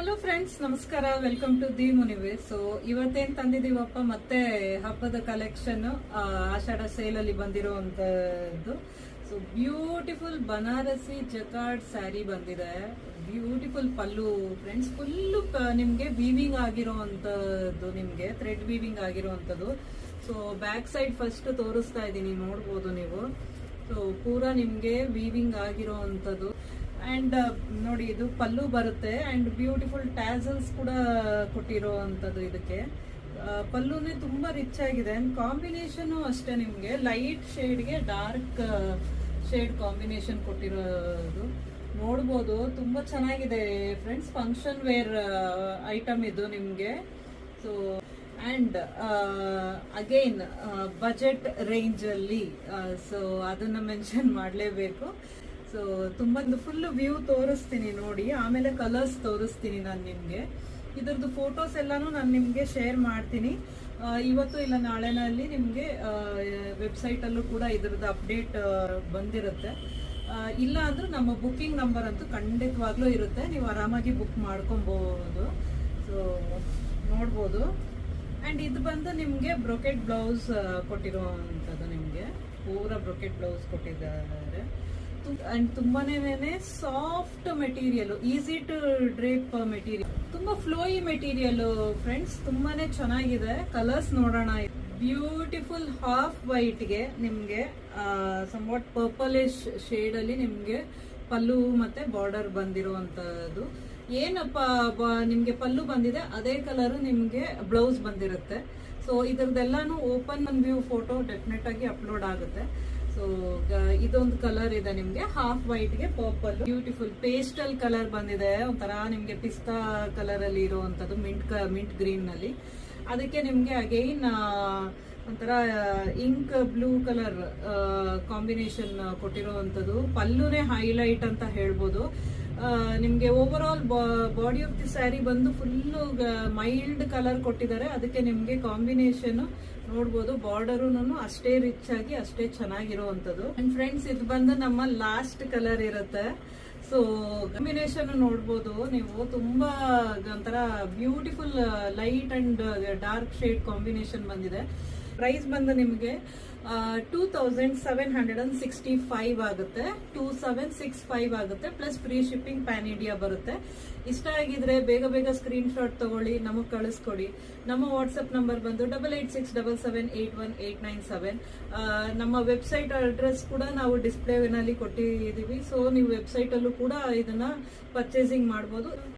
Hello friends, ನಮಸ್ಕಾರ. Welcome to the ಮುನಿವೇರ್. So ಇವತ್ತೇನ್ ತಂದಿದೀವಪ್ಪ, ಮತ್ತೆ ಹಬ್ಬದ ಕಲೆಕ್ಷನ್ ಆಷಾಢ ಸೇಲ್ ಅಲ್ಲಿ ಬಂದಿರುವಂತದ್ದು. So beautiful Banarasi jacquard sari ಬಂದಿದೆ. ಬ್ಯೂಟಿಫುಲ್ ಪಲ್ಲು ಫ್ರೆಂಡ್ಸ್, ಫುಲ್ಲು ನಿಮ್ಗೆ ವೀವಿಂಗ್ ಆಗಿರೋಂಥದ್ದು, ನಿಮ್ಗೆ ಥ್ರೆಡ್ ವೀವಿಂಗ್ ಆಗಿರೋಂಥದ್ದು. ಸೊ ಬ್ಯಾಕ್ ಸೈಡ್ ಫಸ್ಟ್ ತೋರಿಸ್ತಾ ಇದ್ದೀನಿ, ನೋಡ್ಬೋದು ನೀವು. ಸೊ ಪೂರಾ ನಿಮ್ಗೆ ವೀವಿಂಗ್ ಆಗಿರೋಂಥದ್ದು. ಅಂಡ್ ನೋಡಿ, ಇದು ಪಲ್ಲು ಬರುತ್ತೆ ಅಂಡ್ ಬ್ಯೂಟಿಫುಲ್ ಟ್ಯಾಸಲ್ಸ್ ಕೂಡ ಕೊಟ್ಟಿರೋ ಅಂತದ್ದು. ಇದಕ್ಕೆ ಪಲ್ಲುನೇ ತುಂಬಾ ರಿಚ್ ಆಗಿದೆ. ಅಂಡ್ ಕಾಂಬಿನೇಷನ್ ಅಷ್ಟೇ, ನಿಮ್ಗೆ ಲೈಟ್ ಶೇಡ್ಗೆ ಡಾರ್ಕ್ ಶೇಡ್ ಕಾಂಬಿನೇಷನ್ ಕೊಟ್ಟಿರೋದು ನೋಡ್ಬೋದು. ತುಂಬಾ ಚೆನ್ನಾಗಿದೆ ಫ್ರೆಂಡ್ಸ್. ಫಂಕ್ಷನ್ ವೇರ್ ಐಟಮ್ ಇದು ನಿಮ್ಗೆ. So and again budget range ಅಲ್ಲಿ, ಸೊ ಅದನ್ನ ಮೆನ್ಷನ್ ಮಾಡಲೇಬೇಕು. ಸೊ ತುಂಬಾ ಫುಲ್ ವ್ಯೂ ತೋರಿಸ್ತೀನಿ ನೋಡಿ, ಆಮೇಲೆ ಕಲರ್ಸ್ ತೋರಿಸ್ತೀನಿ ನಾನು ನಿಮ್ಗೆ. ಇದ್ರದ್ದು ಫೋಟೋಸ್ ಎಲ್ಲಾನು ನಾನು ನಿಮ್ಗೆ ಶೇರ್ ಮಾಡ್ತೀನಿ ಇವತ್ತು ಇಲ್ಲ ನಾಳೆನಲ್ಲಿ. ನಿಮ್ಗೆ ವೆಬ್ಸೈಟ್ ಅಲ್ಲೂ ಕೂಡ ಇದ್ರದ್ದು ಅಪ್ಡೇಟ್ ಬಂದಿರುತ್ತೆ. ಇಲ್ಲ ಅಂದ್ರೆ ನಮ್ಮ ಬುಕ್ಕಿಂಗ್ ನಂಬರ್ ಅಂತೂ ಖಂಡಿತವಾಗ್ಲೂ ಇರುತ್ತೆ, ನೀವು ಆರಾಮಾಗಿ ಬುಕ್ ಮಾಡ್ಕೊಬಹುದು. ಸೊ ನೋಡ್ಬೋದು. ಅಂಡ್ ಇದು ಬಂದು ನಿಮ್ಗೆ ಬ್ರೊಕೆಟ್ ಬ್ಲೌಸ್ ಕೊಟ್ಟಿರುವಂತದ್ದು, ನಿಮ್ಗೆ ಪೂರಾ ಬ್ರೊಕೆಟ್ ಬ್ಲೌಸ್ ಕೊಟ್ಟಿದ್ದಾರೆ. ಅಂಡ್ ತುಂಬಾನೇ soft material, easy to drape material, ತುಂಬಾ ಫ್ಲೋಯಿ ಮೆಟೀರಿಯಲ್ ಫ್ರೆಂಡ್ಸ್. ತುಂಬಾನೇ ಚೆನ್ನಾಗಿದೆ. ಕಲರ್ಸ್ ನೋಡೋಣ. ಬ್ಯೂಟಿಫುಲ್ ಹಾಫ್ ವೈಟ್ಗೆ ನಿಮ್ಗೆ ಸಮ್ವಾಟ್ ಪರ್ಪಲಿಶ್ ಶೇಡ್ ಅಲ್ಲಿ ನಿಮ್ಗೆ ಪಲ್ಲು ಮತ್ತೆ ಬಾರ್ಡರ್ ಬಂದಿರುವಂತದ್ದು. ಏನಪ್ಪ ನಿಮ್ಗೆ ಪಲ್ಲು ಬಂದಿದೆ, ಅದೇ ಕಲರ್ ನಿಮ್ಗೆ ಬ್ಲೌಸ್ ಬಂದಿರುತ್ತೆ. ಸೊ ಇದ್ರದ್ದೆಲ್ಲಾನು ಓಪನ್ ವ್ಯೂ ಫೋಟೋ ಡೆಫಿನೆಟ್ ಆಗಿ ಅಪ್ಲೋಡ್ ಆಗುತ್ತೆ. ಸೊ ಇದೊಂದು ಕಲರ್ ಇದೆ ನಿಮ್ಗೆ, ಹಾಫ್ ವೈಟ್ ಗೆ ಪರ್ಪಲ್. ಬ್ಯೂಟಿಫುಲ್ ಪೇಸ್ಟಲ್ ಕಲರ್ ಬಂದಿದೆ, ಒಂಥರ ನಿಮ್ಗೆ ಪಿಸ್ತಾ ಕಲರ್ ಅಲ್ಲಿ ಇರುವಂತದ್ದು, ಮಿಂಟ್ ಗ್ರೀನ್ ನಲ್ಲಿ. ಅದಕ್ಕೆ ನಿಮ್ಗೆ ಅಗೈನ್ ಒಂಥರ ಇಂಕ್ ಬ್ಲೂ ಕಲರ್ ಕಾಂಬಿನೇಷನ್ ಕೊಟ್ಟಿರುವಂತದ್ದು. ಪಲ್ಲುನೇ ಹೈಲೈಟ್ ಅಂತ ಹೇಳ್ಬೋದು. ನಿಮ್ಗೆ over all body of the sari ಬಂದು ಫುಲ್ ಮೈಲ್ಡ್ ಕಲರ್ ಕೊಟ್ಟಿದ್ದಾರೆ. ಅದಕ್ಕೆ ನಿಮ್ಗೆ ಕಾಂಬಿನೇಷನ್ ನೋಡ್ಬೋದು. ಬಾರ್ಡರುನು ಅಷ್ಟೇ ರಿಚ್ ಆಗಿ ಅಷ್ಟೇ ಚೆನ್ನಾಗಿರುವಂತದ್ದು. ಅಂಡ್ ಫ್ರೆಂಡ್ಸ್, ಇದು ಬಂದು ನಮ್ಮ ಲಾಸ್ಟ್ ಕಲರ್ ಇರುತ್ತೆ. ಸೊ ಕಾಂಬಿನೇಷನ್ ನೋಡ್ಬೋದು ನೀವು. ತುಂಬಾ ಒಂಥರ beautiful light and dark shade combination ಬಂದಿದೆ. ಪ್ರೈಸ್ ಬಂದು ನಿಮ್ಗೆ 2765 ಆಗುತ್ತೆ. 2765 ಆಗುತ್ತೆ, plus free shipping PAN India ಬರುತ್ತೆ. ಇಷ್ಟ ಆಗಿದ್ರೆ ಬೇಗ ಸ್ಕ್ರೀನ್ ಶಾಟ್ ತಗೊಳ್ಳಿ, ನಮಗ್ ಕಳಿಸ್ಕೊಡಿ. ನಮ್ಮ ವಾಟ್ಸ್ಆಪ್ ನಂಬರ್ ಬಂದು 8867778197. ನಮ್ಮ ವೆಬ್ಸೈಟ್ ಅಡ್ರೆಸ್ ಕೂಡ ನಾವು ಡಿಸ್ಪ್ಲೇ ನಲ್ಲಿ ಕೊಟ್ಟಿದೀವಿ. ಸೊ ನೀವು ವೆಬ್ಸೈಟ್ ಅಲ್ಲೂ ಕೂಡ ಇದನ್ನ ಪರ್ಚೇಸಿಂಗ್ ಮಾಡಬಹುದು.